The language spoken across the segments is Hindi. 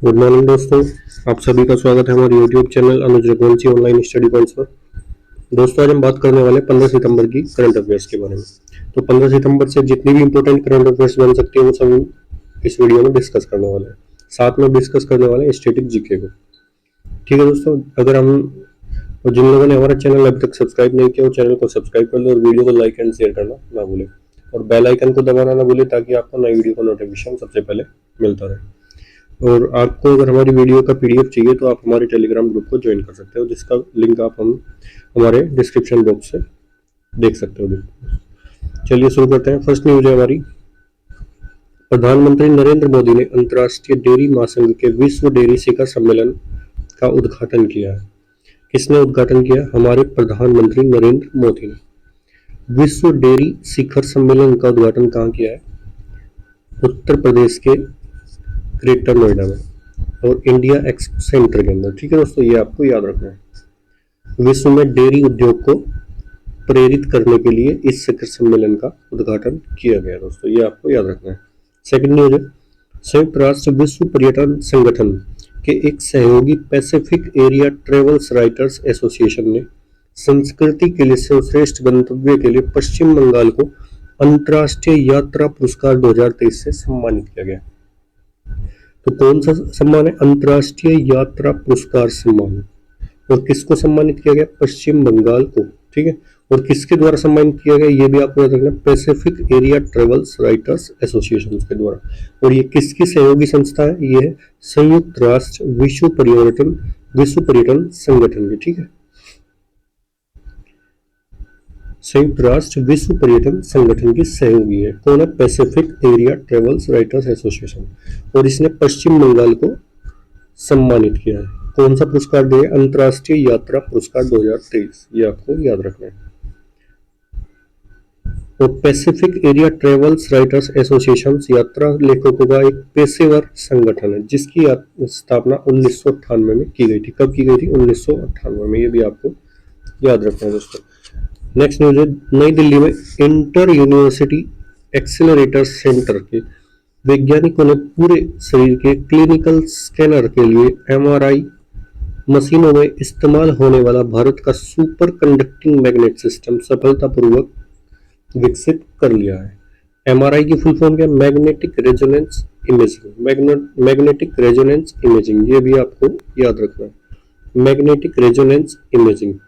गुड मॉर्निंग दोस्तों। आप सभी का स्वागत है हमारे यूट्यूब चैनल अनुज रघुवंशी ऑनलाइन स्टडी पॉइंट्स पर। दोस्तों आज हम बात करने वाले 15 सितंबर की करंट अफेयर्स के बारे में। तो 15 सितंबर से जितनी भी इंपॉर्टेंट करंट अफेयर्स बन सकती है वो सब हम इस वीडियो में डिस्कस करने वाले हैं। साथ में डिस्कस करने वाले हैं स्टैटिक जीके को। ठीक है दोस्तों, अगर हम और जिन लोगों ने हमारा चैनल अभी तक सब्सक्राइब नहीं किया वो चैनल को सब्सक्राइब कर ले और वीडियो को लाइक एंड शेयर करना ना भूलें और बेल आइकन को दबाना ना भूलें ताकि आपको नई वीडियो का नोटिफिकेशन सबसे पहले मिलता रहे। और आपको अगर हमारी वीडियो का पीडीएफ चाहिए तो आप हमारे टेलीग्राम ग्रुप को ज्वाइन कर सकते हो, जिसका लिंक आप हम हमारे डिस्क्रिप्शन बॉक्स से देख सकते हो। चलिए शुरू करते हैं। फर्स्ट न्यूज है हमारी। प्रधानमंत्री नरेंद्र मोदी ने अंतर्राष्ट्रीय डेयरी महासंघ के विश्व डेयरी शिखर सम्मेलन का उद्घाटन किया है। किसने उद्घाटन किया? हमारे प्रधानमंत्री नरेंद्र मोदी ने विश्व डेयरी शिखर सम्मेलन का उद्घाटन कहाँ किया है? उत्तर प्रदेश के ग्रेटर नोएडा में और इंडिया एक्सपो सेंटर के अंदर। ठीक है दोस्तों, ये आपको याद रखना है। विश्व में डेयरी उद्योग को प्रेरित करने के लिए इस शिखर सम्मेलन का उद्घाटन किया गया दोस्तों, ये आपको याद रखना है। सेकंड न्यूज है, संयुक्त राष्ट्र विश्व पर्यटन संगठन के एक सहयोगी Pacific area travels writers association ने संस्कृति के लिए सर्वश्रेष्ठ गंतव्य के लिए पश्चिम बंगाल को अंतर्राष्ट्रीय यात्रा पुरस्कार 2023 से सम्मानित किया गया। तो कौन सा सम्मान है? अंतर्राष्ट्रीय यात्रा पुरस्कार सम्मान। और किसको सम्मानित किया गया? पश्चिम बंगाल को। ठीक है, और किसके द्वारा सम्मानित किया गया ये भी आपको याद रखना, Pacific area travels writers association के द्वारा। और ये किसकी सहयोगी संस्था है? ये है संयुक्त राष्ट्र विश्व पर्यटन संगठन की। ठीक है, संयुक्त राष्ट्र विश्व पर्यटन संगठन की सहयोगी है। कौन है? Pacific area travels writers association. और इसने पश्चिम बंगाल को सम्मानित किया है। कौन सा पुरस्कार दिया? अंतर्राष्ट्रीय यात्रा पुरस्कार 2023, ये आपको याद रखना है। और Pacific area travels writers association यात्रा लेखकों का एक पेशेवर संगठन है जिसकी स्थापना 1998 में की गई थी। कब की गई थी? 1998 में। ये भी आपको याद रखना है दोस्तों। नेक्स्ट न्यूज है, नई दिल्ली में इंटर यूनिवर्सिटी एक्सेलरेटर सेंटर के वैज्ञानिकों ने पूरे शरीर के क्लिनिकल स्कैनर के लिए एमआरआई मशीनों में इस्तेमाल होने वाला भारत का सुपर कंडक्टिंग मैग्नेट सिस्टम सफलतापूर्वक विकसित कर लिया है। एमआरआई की फुल फॉर्म क्या? Magnetic resonance imaging. Magnetic resonance imaging, ये भी आपको याद रखना है। Magnetic resonance imaging.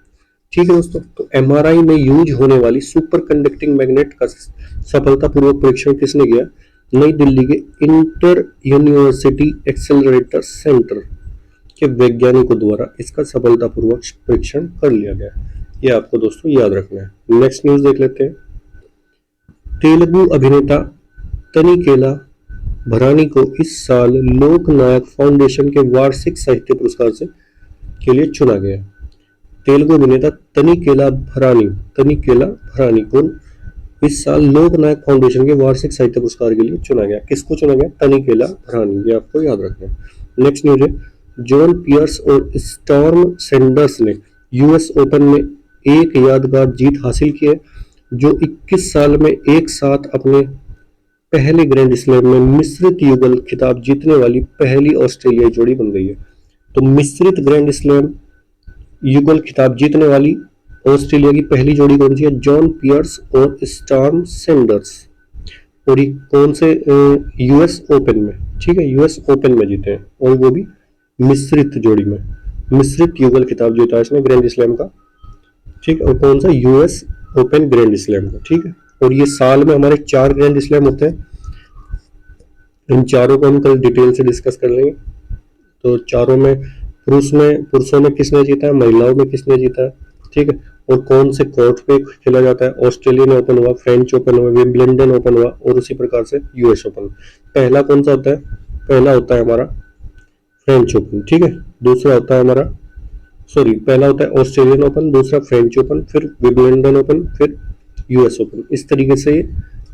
ठीक है दोस्तों, तो एमआरआई में यूज होने वाली सुपर कंडक्टिंग मैग्नेट का सफलतापूर्वक परीक्षण किसने किया? नई दिल्ली के इंटर यूनिवर्सिटी एक्सेलरेटर सेंटर के वैज्ञानिकों द्वारा इसका सफलतापूर्वक परीक्षण कर लिया गया। ये आपको दोस्तों याद रखना है। नेक्स्ट न्यूज देख लेते हैं। तेलुगु अभिनेता तनिकेला भरानी को इस साल लोक नायक फाउंडेशन के वार्षिक साहित्य पुरस्कार के लिए चुना गया। तेलुगु अभिनेता तनिकेला भरानी को इस साल लोक नायक फाउंडेशन के वार्षिक साहित्य पुरस्कार के लिए चुना गया। किसको चुना गया? तनिकेला भरानी, ये आपको याद रखना है। नेक्स्ट न्यूज है, जॉन पियर्स और स्टॉर्म सैंडर्स ने यूएस ओपन में एक यादगार जीत हासिल की है, जो 21 साल में एक साथ अपने पहले ग्रैंड स्लैम में मिश्रित युगल खिताब जीतने वाली पहली ऑस्ट्रेलियाई जोड़ी बन गई है। तो मिश्रित ग्रैंड स्लैम युगल खिताब जीतने वाली ऑस्ट्रेलिया की पहली जोड़ी कौन सी है? जॉन पियर्स और स्टॉर्म सैंडर्स। और ये कौन से? यूएस ओपन में। ठीक है, यूएस ओपन में जीते हैं और वो भी मिश्रित जोड़ी में। मिश्रित युगल खिताब जीता है इसने ग्रैंड स्लैम का। ठीक है, और कौन सा? यूएस ओपन ग्रैंड स्लैम का। ठीक है, और ये साल में हमारे 4 ग्रैंड स्लैम होते हैं। इन चारों को हम कल डिटेल से डिस्कस कर लेंगे। तो चारों में पुरुषों में किसने जीता है, महिलाओं में किसने जीता है, ठीक है, और कौन से कोर्ट पे खेला जाता है? ऑस्ट्रेलियन ओपन हुआ, फ्रेंच ओपन हुआ, विंबलडन ओपन हुआ और उसी प्रकार से यूएस ओपन। पहला कौन सा होता है? पहला होता है हमारा फ्रेंच ओपन। ठीक है, दूसरा होता है हमारा पहला होता है ऑस्ट्रेलियन ओपन, दूसरा फ्रेंच ओपन, फिर विंबलडन ओपन, फिर यूएस ओपन। इस तरीके से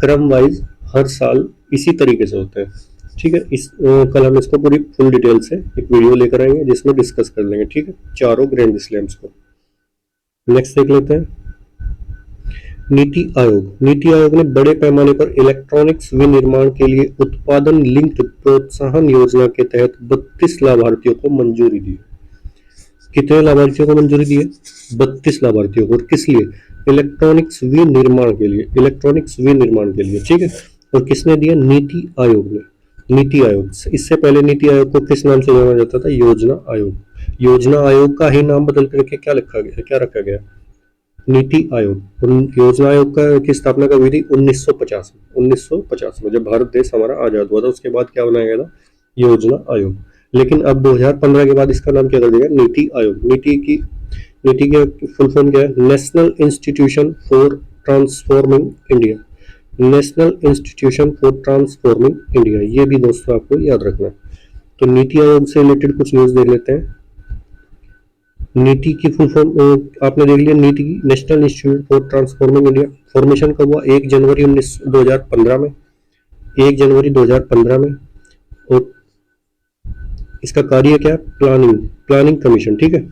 क्रम वाइज हर साल इसी तरीके से होता है। ठीक है, कल हम इसको पूरी फुल डिटेल से एक वीडियो लेकर आएंगे जिसमें डिस्कस कर लेंगे। ठीक है, चारों ग्रैंड स्लैम्स को। नेक्स्ट देख लेते हैं। नीति आयोग ने बड़े पैमाने पर इलेक्ट्रॉनिक्स विनिर्माण के लिए उत्पादन लिंक्ड प्रोत्साहन योजना के तहत 32 लाभार्थियों को मंजूरी दी। कितने लाभार्थियों को मंजूरी दी है? 32 लाभार्थियों को। और किस लिए? इलेक्ट्रॉनिक्स विनिर्माण के लिए, इलेक्ट्रॉनिक्स विनिर्माण के लिए, ठीक है। और किसने दिया? नीति आयोग ने। नीति आयोग, इससे पहले नीति आयोग को किस नाम से जाना जाता था? योजना आयोग। योजना आयोग का ही नाम बदल करके क्या लिखा गया, क्या रखा गया? नीति आयोग। योजना आयोग की स्थापना कब हुई थी? 1950 में। 1950 में जब भारत देश हमारा आजाद हुआ था, उसके बाद क्या बनाया गया था? योजना आयोग। लेकिन अब 2015 के बाद इसका नाम क्या कर दिया? नीति आयोग। नीति की फुल फॉर्म क्या है? National institution for transforming India. National institution for transforming India, ये भी दोस्तों आपको याद रखना है। तो नीति आयोग से रिलेटेड कुछ न्यूज देख लेते हैं। नीति की फुल फॉर्म आपने देख लिया। नीति की national institute for transforming India, formation कब हुआ? 1 जनवरी 2015 में। 1 जनवरी 2015 में। और इसका कार्य क्या है? प्लानिंग कमीशन, ठीक है।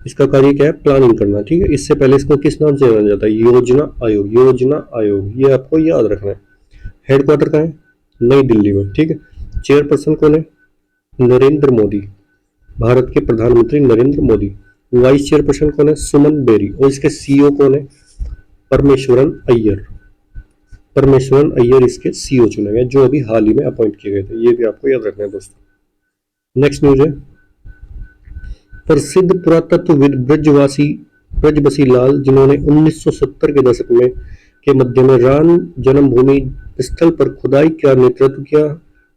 इसका कार्य क्या है? प्लानिंग करना, ठीक है। इससे पहले इसको किस नाम से जाना जाता है? योजना आयोग। योजना आयोग, ये आपको याद रखना है। हेडक्वार्टर कहाँ है? नई दिल्ली में, ठीक है। चेयरपर्सन कौन है? नरेंद्र मोदी, भारत के प्रधानमंत्री नरेंद्र मोदी। वाइस चेयरपर्सन कौन है? सुमन बेरी। और इसके सीईओ कौन है? परमेश्वरन अय्यर। परमेश्वरन अय्यर इसके सीईओ चुने गए, जो अभी हाल ही में अपॉइंट किए गए थे। ये भी आपको याद रखना है दोस्तों। नेक्स्ट न्यूज है, प्रसिद्ध पुरातत्वविद ब्रजबसी लाल, जिन्होंने 1970 के दशक में के मध्य में राम जन्मभूमि स्थल पर खुदाई का नेतृत्व किया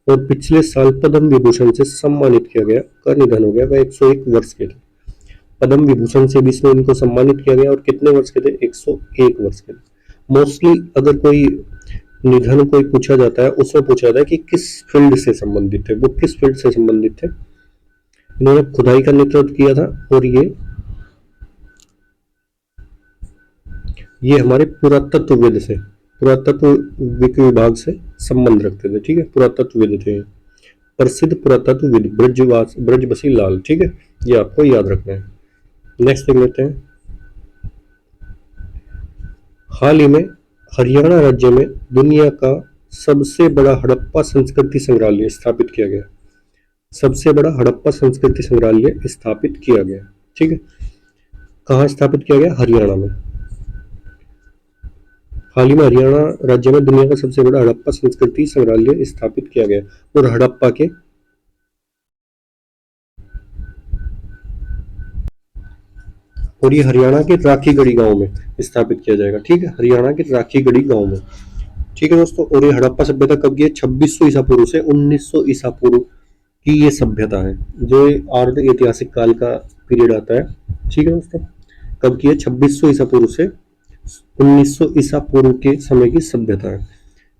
और पिछले साल पद्म विभूषण से सम्मानित किया गया, का निधन हो गया। वह 101 वर्ष के थे। पद्म विभूषण से भी इसमें इनको सम्मानित किया गया। और कितने वर्ष के थे? 101 वर्ष के थे। मोस्टली अगर कोई निधन कोई पूछा जाता है, उसमें पूछा जाता है कि किस फील्ड से संबंधित थे। वो किस फील्ड से संबंधित थे? इन्होंने खुदाई का नेतृत्व किया था। और ये हमारे पुरातत्वविद से, पुरातत्व विभाग से संबंध रखते थे, ठीक है। पुरातत्वविद थे। प्रसिद्ध पुरातत्वविद ब्रजबसी लाल, ठीक है। ये आपको याद रखना है। नेक्स्ट देख लेते हैं। हाल ही में हरियाणा राज्य में दुनिया का सबसे बड़ा हड़प्पा संस्कृति संग्रहालय स्थापित किया गया। सबसे बड़ा हड़प्पा संस्कृति संग्रहालय स्थापित किया गया, ठीक है। कहाँ स्थापित किया गया? हरियाणा में। हाल ही में हरियाणा राज्य में दुनिया का सबसे बड़ा हड़प्पा संस्कृति संग्रहालय स्थापित किया गया। और हड़प्पा के और ये हरियाणा के राखीगढ़ी गांव में स्थापित किया जाएगा, ठीक है। हरियाणा के राखीगढ़ी गांव में, ठीक है दोस्तों। और ये हड़प्पा सभ्यता कब की है? 2600 ईसा पूर्व से 1900 ईसा पूर्व की ये सभ्यता है, जो अर्ध ऐतिहासिक काल का पीरियड आता है, ठीक है दोस्तों। कब की है? 2600 ईसा पूर्व से 1900 ईसा पूर्व के समय की सभ्यता है,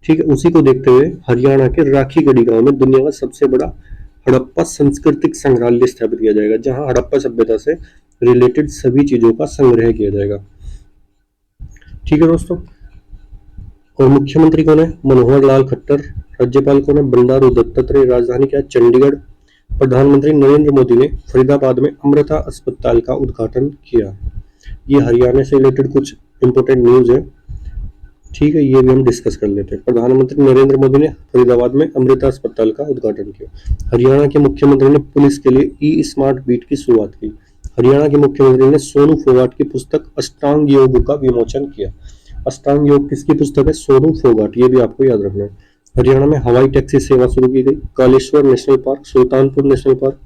ठीक है। उसी को देखते हुए हरियाणा के राखीगढ़ी गांव में दुनिया का सबसे बड़ा हड़प्पा सांस्कृतिक संग्रहालय स्थापित किया जाएगा, जहां हड़प्पा सभ्यता से रिलेटेड सभी चीजों का संग्रह किया जाएगा, ठीक है दोस्तों। और मुख्यमंत्री कौन है? मनोहर लाल खट्टर। राज्यपाल कौन है? बंडारू दत्तात्रेय। राजधानी क्या है? चंडीगढ़। प्रधानमंत्री नरेंद्र मोदी ने फरीदाबाद में अमृता अस्पताल का उद्घाटन किया। ये हरियाणा से रिलेटेड कुछ इंपोर्टेंट न्यूज है, ठीक है। ये भी हम डिस्कस कर लेते हैं। प्रधानमंत्री नरेंद्र मोदी ने फरीदाबाद में अमृता अस्पताल का उद्घाटन किया। हरियाणा के मुख्यमंत्री ने पुलिस के लिए ई स्मार्ट बीट की शुरुआत की। हरियाणा के मुख्यमंत्री ने सोनू फोगाट की पुस्तक अष्टांग योग का विमोचन किया। अष्टांग योग किसकी पुस्तक है? सोनू फोगाट। ये भी आपको याद रखना है। हरियाणा में हवाई टैक्सी सेवा शुरू की गई। Kaleshwar national park, Sultanpur national park,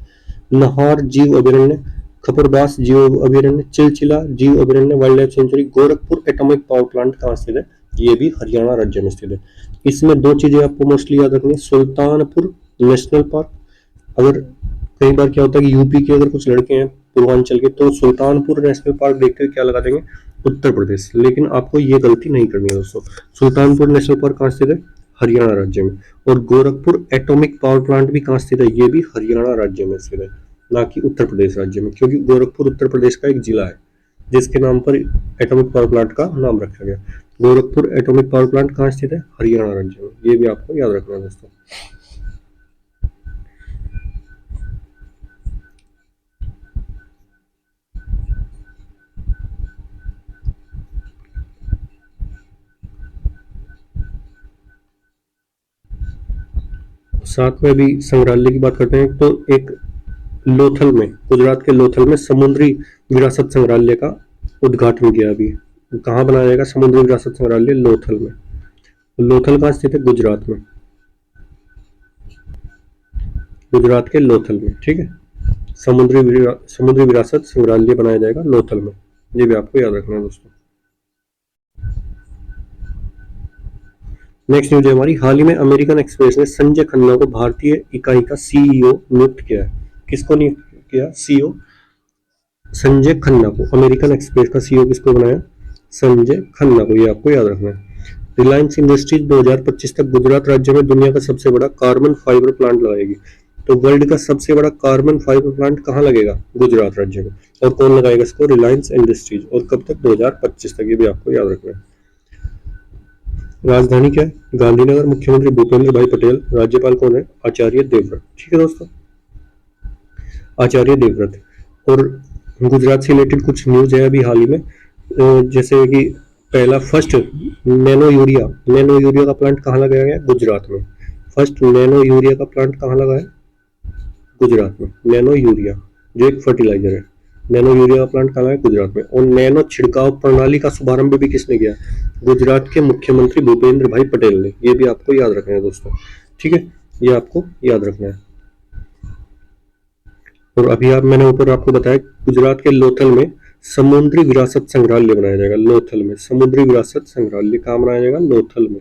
Nahar जीव अभयारण्य, खपरदास जीव अभयारण्य, चिलचिला जीव अभयारण्य wild life sanctuary, Gorakhpur atomic power plant कहाँ स्थित है? ये भी हरियाणा राज्य में स्थित है। इसमें दो चीजें आपको मोस्टली याद रखनी है। सुल्तानपुर नेशनल पार्क, अगर कई बार क्या होता है कि यूपी के अगर कुछ लड़के हैं पूर्वांचल के, तो सुल्तानपुर नेशनल पार्क देखते हुए क्या लगा देंगे? उत्तर प्रदेश। लेकिन आपको ये गलती नहीं करनी है दोस्तों। सुल्तानपुर नेशनल पार्क कहाँ स्थित है? हरियाणा राज्य में। और गोरखपुर एटॉमिक पावर प्लांट भी कहाँ स्थित है? ये भी हरियाणा राज्य में स्थित है, ना कि उत्तर प्रदेश राज्य में, क्योंकि गोरखपुर उत्तर प्रदेश का एक जिला है जिसके नाम पर एटॉमिक पावर प्लांट का नाम रखा गया। गोरखपुर एटॉमिक पावर प्लांट कहाँ स्थित है? हरियाणा राज्य में। ये भी आपको याद रखना है दोस्तों। साथ में अभी संग्रहालय की बात करते हैं तो एक लोथल में, गुजरात के लोथल में समुद्री विरासत संग्रहालय का उद्घाटन किया अभी। कहाँ बनाया जाएगा समुद्री विरासत संग्रहालय? लोथल में। लोथल कहाँ स्थित है? गुजरात में, गुजरात के लोथल में। ठीक है, समुद्री विरासत संग्रहालय बनाया जाएगा लोथल में, ये भी आपको याद रखना है दोस्तों। नेक्स्ट न्यूज है हमारी, हाल ही में अमेरिकन एक्सप्रेस ने संजय खन्ना को भारतीय इकाई का सीईओ नियुक्त किया है। किसको नियुक्त किया? सीईओ संजय खन्ना को। अमेरिकन एक्सप्रेस का सीईओ किसको बनाया? संजय खन्ना को, ये आपको याद रखना है। रिलायंस इंडस्ट्रीज 2025 तक गुजरात राज्य में दुनिया का सबसे बड़ा कार्बन फाइबर प्लांट लगाएगी। तो वर्ल्ड का सबसे बड़ा कार्बन फाइबर प्लांट कहाँ लगेगा? गुजरात राज्य में। और कौन लगाएगा इसको? रिलायंस इंडस्ट्रीज। और कब तक? 2025 तक, ये भी आपको याद रखना है। राजधानी क्या है? गांधीनगर। मुख्यमंत्री भूपेंद्र भाई पटेल। राज्यपाल कौन है? आचार्य देवव्रत। ठीक है दोस्तों, आचार्य देवव्रत। और गुजरात से रिलेटेड कुछ न्यूज है अभी हाल ही में, जैसे कि पहला फर्स्ट नैनो यूरिया का प्लांट कहाँ लगाया गया? गुजरात में। फर्स्ट नैनो यूरिया का प्लांट कहाँ लगा है? गुजरात में। नैनो यूरिया जो एक फर्टिलाइजर है, नैनो यूरिया का प्लांट कहाँ है? गुजरात में। और नैनो छिड़काव प्रणाली का शुभारंभ भी किसने किया? गुजरात के मुख्यमंत्री भूपेंद्र भाई पटेल ने। ये भी आपको याद रखना है दोस्तों। ठीक है, ये आपको याद रखना है। और अभी मैंने ऊपर आपको बताया गुजरात के लोथल में समुद्री विरासत संग्रहालय बनाया जाएगा। लोथल में समुद्री विरासत संग्रहालय कहाँ बनाया जाएगा? लोथल में।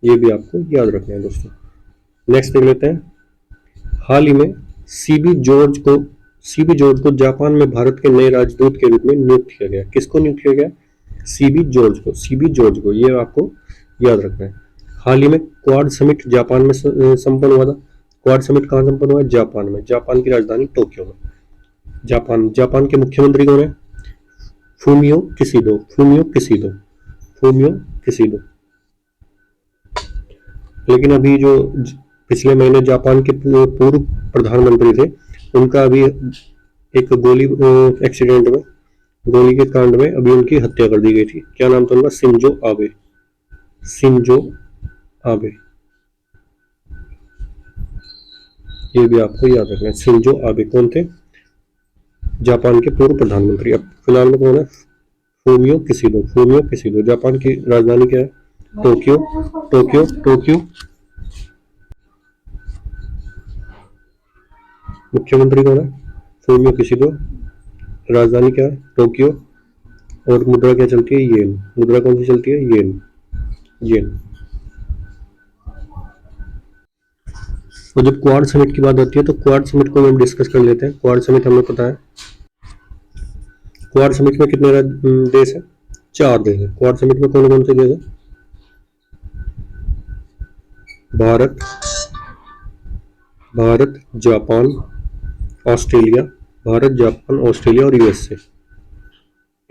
ये भी आपको याद रखना है दोस्तों। नेक्स्ट देख लेते हैं, हाल ही में सीबी जॉर्ज को जापान में भारत के नए राजदूत के रूप में नियुक्त किया गया। किसको नियुक्त किया गया? सीबी जॉर्ज को, ये आपको याद रखना है। हाल ही में क्वाड समिट जापान में संपन्न हुआ था। क्वाड समिट कहाँ संपन्न हुआ है? जापान में। जापान की राजधानी टोक्यो में। जापान के मुख्यमंत्री कौन है? फूमियो किसीडो। लेकिन अभी जो पिछले महीने जापान के पूर्व प्रधानमंत्री थे, उनका अभी एक गोली के कांड में अभी उनकी हत्या कर दी गई थी। क्या नाम था उनका? Shinzo Abe. ये भी आपको याद रखना है। शिंजो आबे कौन थे? जापान के पूर्व प्रधानमंत्री। अब फिलहाल में कौन है? फूमियो किसीडो। जापान की राजधानी क्या है? टोक्यो। मुख्यमंत्री कौन है? फूमियो किसीडो। राजधानी क्या है? टोक्यो। और मुद्रा क्या चलती है? येन। मुद्रा कौन सी चलती है? येन। और जब क्वाड समिट की बात आती है तो क्वाड समिट को हम डिस्कस कर लेते हैं। क्वाड समिट हमें पता है, क्वाड समिट में कितने देश है? 4 देश है। क्वाड समिट में कौन कौन से देश है? भारत, जापान, ऑस्ट्रेलिया और यूएसए।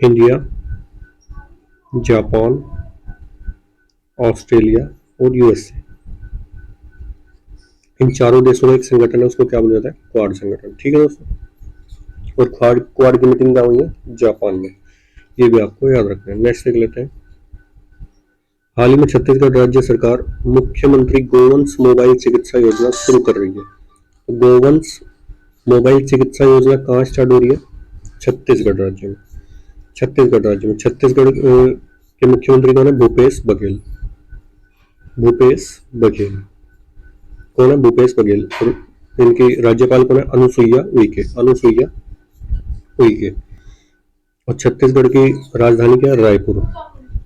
इंडिया, जापान, ऑस्ट्रेलिया और यूएसए, इन चारों देशों का एक संगठन है, उसको क्या बोला जाता है? क्वाड संगठन। ठीक है दोस्तों, और क्वाड की मीटिंग क्या हुई है? जापान में। ये भी आपको याद रखना है। नेक्स्ट देख लेते हैं, हाल ही में छत्तीसगढ़ राज्य सरकार मुख्यमंत्री गोवंश मोबाइल चिकित्सा योजना शुरू कर रही है। गोवंश मोबाइल चिकित्सा योजना कहाँ स्टार्ट हो रही है? छत्तीसगढ़ राज्य में। छत्तीसगढ़ के मुख्यमंत्री कौन है? भूपेश बघेल। कौन है? भूपेश बघेल। और इनकी राज्यपाल कौन है? अनुसुईया उइके। और छत्तीसगढ़ की राजधानी क्या है?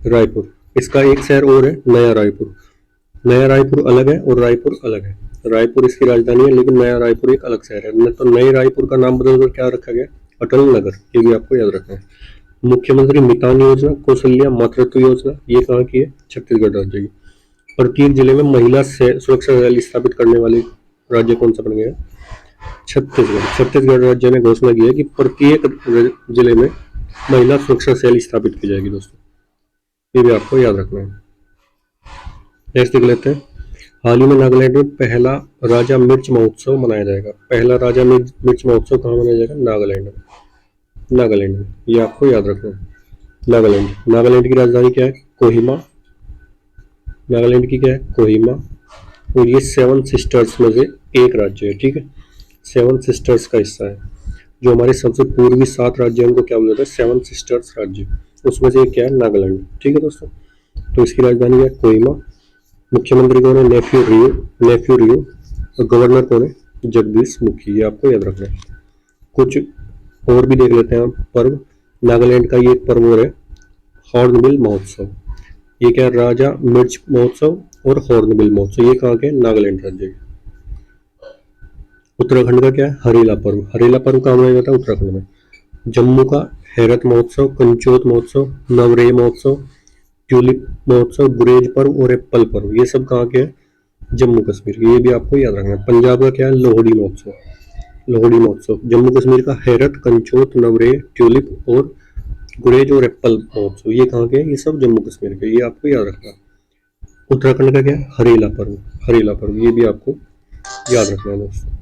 रायपुर। इसका एक शहर और है, नया रायपुर अलग है और रायपुर अलग है। रायपुर इसकी राजधानी है, लेकिन नया रायपुर एक अलग शहर है। तो नए रायपुर का नाम बदलकर क्या रखा गया? अटल नगर। ये भी आपको याद रखना है। मुख्यमंत्री मितान योजना, कौशल्या मातृत्व योजना, ये कहाँ की है? छत्तीसगढ़ राज्य की। प्रत्येक जिले में महिला सुरक्षा सेल स्थापित करने वाले राज्य कौन सा बन गया? छत्तीसगढ़ राज्य ने घोषणा की है कि प्रत्येक जिले में महिला सुरक्षा सेल स्थापित की जाएगी दोस्तों। ये भी आपको याद रखना है। नेक्स्ट देख लेते हैं, हाल ही में नागालैंड में पहला राजा मिर्च महोत्सव मनाया जाएगा। पहला राजा मिर्च महोत्सव कहाँ मनाया जाएगा? नागालैंड में। ये आपको याद रखना है। नागालैंड की राजधानी क्या है? कोहिमा। और ये सेवन सिस्टर्स में से एक राज्य है, ठीक है, सेवन सिस्टर्स का हिस्सा है। जो हमारे सबसे पूर्वी 7 राज्य हैं उनको क्या बोला जाता है, सेवन सिस्टर्स राज्य, उसमें से एक क्या है, नागालैंड, ठीक है दोस्तों। तो इसकी राजधानी है कोहिमा। मुख्यमंत्री कौन है, नेफ्यू रियो। और गवर्नर कौन है, जगदीश मुखी। ये आपको याद रखना है। कुछ और भी देख लेते हैं हम पर्व। नागालैंड का ये एक पर्व और है, हॉर्नबिल महोत्सव। ये क्या है, राजा मिर्च महोत्सव और हॉर्नबिल महोत्सव। ये कहाँ के, नागालैंड राज्य के। उत्तराखंड का क्या है, हरेला पर्व। हरेला पर्व कहाँ मनाया जाता है, उत्तराखंड में। जम्मू का हैरत महोत्सव, कंचोत महोत्सव, नवरेह महोत्सव, ट्यूलिप महोत्सव, गुरेज पर्व और एप्पल पर्व, ये सब कहाँ के हैं, जम्मू कश्मीर के। ये भी आपको याद रखना है। पंजाब का क्या है, लोहड़ी महोत्सव। लोहड़ी महोत्सव। जम्मू कश्मीर का हैरत, कंचोत, नवरेह, ट्यूलिप और गुरेज और एप्पल महोत्सव, ये कहाँ के हैं, ये सब जम्मू कश्मीर के। ये आपको याद रखना है। उत्तराखंड का क्या है, हरेला पर्व। हरेला पर्व, ये भी आपको याद रखना है दोस्तों।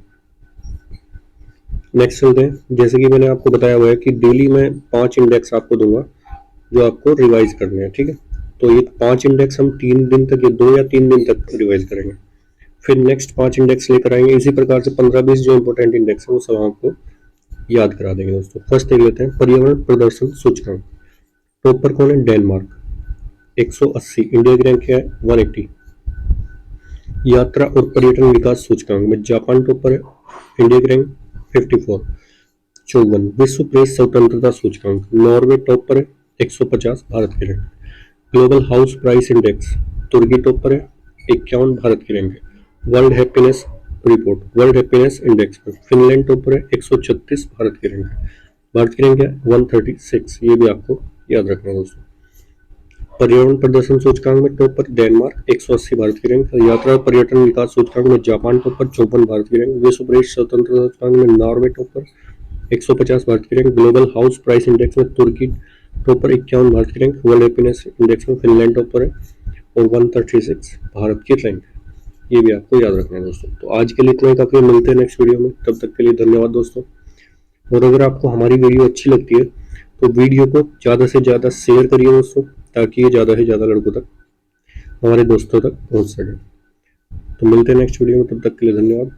नेक्स्ट चलते हैं। जैसे कि मैंने आपको बताया हुआ है कि डेली मैं 5 इंडेक्स आपको दूंगा जो आपको रिवाइज करने हैं, ठीक है। तो ये 5 इंडेक्स हम 3 दिन तक या 2 या 3 दिन तक रिवाइज करेंगे। फिर नेक्स्ट 5 इंडेक्स लेकर आएंगे। इसी प्रकार से 15-20 जो इंपॉर्टेंट इंडेक्स है वो सब आपको याद करा देंगे दोस्तों। फर्स्ट देख लेते हैं, पर्यावरण प्रदर्शन सूचकांक। टॉप पर कौन है, डेनमार्क 180। इंडिया की रैंक है 180। यात्रा और पर्यटन विकास सूचकांक में जापान टॉप पर है, इंडिया की रैंक 54 54। विश्व प्रेस स्वतंत्रता सूचकांक, नॉर्वे टॉप पर है 150, भारत की rank. Global house price index, तुर्की टॉप पर है 51, भारत की रैंक है। World happiness report, world happiness index में फिनलैंड टॉप पर है 136, भारत की रैंक है। भारत की रैंक है 136। ये भी आपको याद रखना है दोस्तों। पर्यावरण प्रदर्शन सूचकांक में टॉप पर डेनमार्क 180, भारत की रैंक। यात्रा और पर्यटन विकास सूचकांक में जापान टॉप पर 54, भारत की रैंक। विश्व प्रेस स्वतंत्रता सूचकांक में नॉर्वे टॉप पर 150, भारत की rank. Global house price index में तुर्की टॉप पर 51, भारत की रैंक। वर्ल्ड हैप्पीनेस इंडेक्स में फिनलैंड टॉप पर है और 136, भारत की रैंक। ये भी आपको याद रखना है दोस्तों। तो आज के लिए इतना ही काफी है। मिलते हैं नेक्स्ट वीडियो में, तब तक के लिए धन्यवाद दोस्तों। और अगर आपको हमारी वीडियो अच्छी लगती है तो वीडियो को ज़्यादा से ज़्यादा शेयर करिए दोस्तों, ताकि ये ज़्यादा से ज़्यादा लड़कों तक, हमारे दोस्तों तक पहुंच सके। तो मिलते हैं नेक्स्ट वीडियो में, तब तक के लिए धन्यवाद।